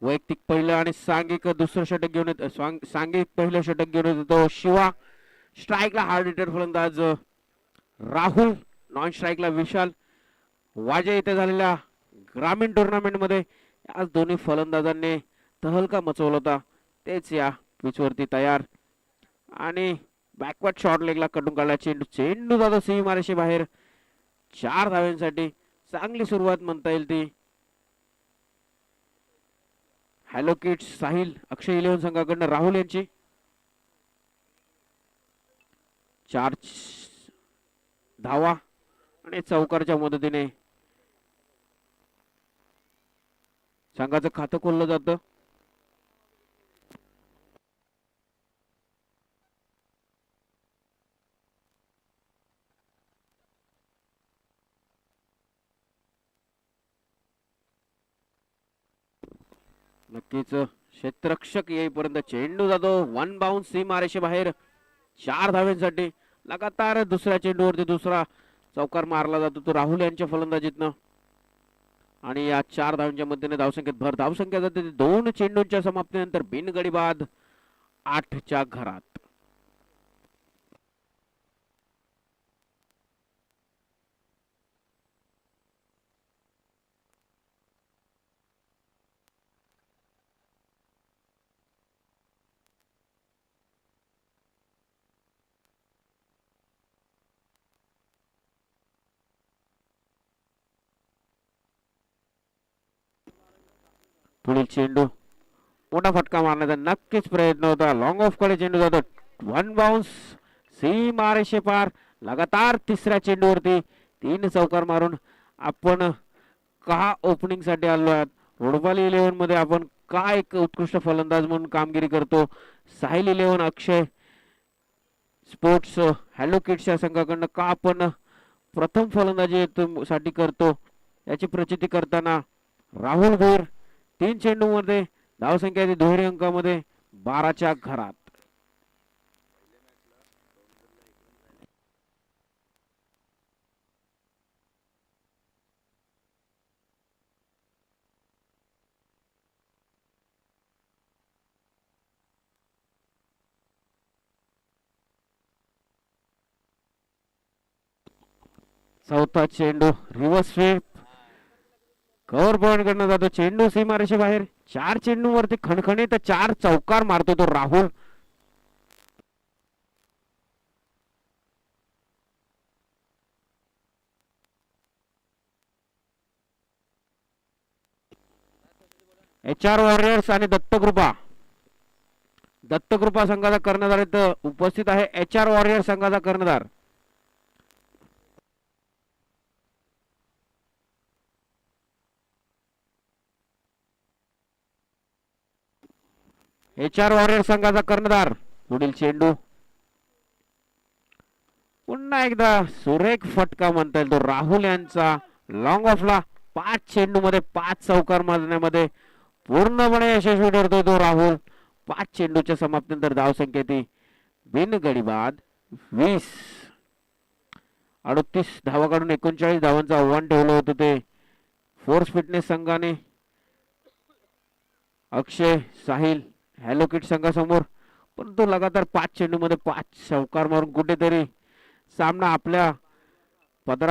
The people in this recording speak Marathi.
वैयक्तिक पहिलं आणि सांघिक दुसरं षटक घेऊन येतो. सांघिक पहिलं षटक घेऊन येतो शिवा. स्ट्राईकला हार्ड हिटर फलंदाज राहुल. नॉन स्ट्राईकला विशाल. वाजे इथे झालेल्या ग्रामीण टुर्नामेंट मध्ये आज दोन्ही फलंदाजांनी तहलका मचवला होता तेच या पिचवरती तयार. आणि बॅकवर्ड शॉट लेगला कटून काढला चेंडू. चेंडू जातो सीमारेषे बाहेर 4 धाव्यांसाठी. चांगली सुरुवात म्हणता येईल ती हॅलो किड्स साहिल अक्षय 11 संघाकडनं राहुल यांची. 4 धावा आणि चौकारच्या मदतीने संघाचं खातं खोललं जातं. नक्कीच क्षेत्ररक्षक येईपर्यंत चेंडू जातो वन बाउन्स सीमारेषे बाहेर 4 धाव्यांसाठी. लगातार दुसऱ्या चेंडूवरती दुसरा चौकार मारला जातो तो राहुल यांच्या फलंदाजीतनं. आणि या 4 धावांच्या मध्येने धावसंख्येत भर. धावसंख्या जाते 2 चेंडूंच्या समाप्तीनंतर बिनगडी बाद 8च्या घरात. पुढील चेंडू मोठा फटका मारण्याचा नक्कीच प्रयत्न होता. लॉंग ऑफ कडे चेंडू जातो वन बाउन्स सीमारेषे पार. लगातार तिसऱ्या चेंडूवरती 3 चौकार मारून आपण का ओपनिंग साठी आलो आहात. फुटबॉल 11 मध्ये आपण का एक उत्कृष्ट फलंदाज म्हणून कामगिरी करतो. साहिल 11 अक्षय स्पोर्ट्स हॅलो किड्सच्या संघाकडनं का आपण प्रथम फलंदाजी साठी करतो याची प्रचिती करताना राहुल भोर 3 चेंडू मध्ये धावसंख्या दुहेरी अंकामध्ये 12च्या घरात. चौथा चेंडू रिव्हर्स स्वीप कव्हर पॉइंट करण्यात जातो. चेंडू सीमारेषे बाहेर. 4 चेंडू वरती खणखणीत 4 चौकार मारतो तो राहुल. HR वॉरियर्स आणि दत्तकृपा संघाचा कर्णधार इथं उपस्थित आहे. HR वॉरियर्स संघाचा कर्णधार HR वॉरियर्स संघाचा कर्णधार. पुढील चेंडू पुन्हा एकदा सुरेख फटका म्हणता येईल तो राहुल यांचा. लॉंग ऑफला 5 चेंडू मध्ये 5 चौकार मारण्यामध्ये पूर्णपणे यशस्वी ठरतोय तो राहुल. 5 चेंडूच्या समाप्तीनंतर धावसंख्या ती बिनगडी बाद 20. 38 धावा काढून 39 धावांचं आव्हान ठेवलं होतं ते फोर्स फिटनेस संघाने. अक्षय साहिल हॅलो किट संघासमोर. परंतु लगातार 5 चेंडू मध्ये 5 चौकार मारून कुठेतरी सामना आपल्या पदरात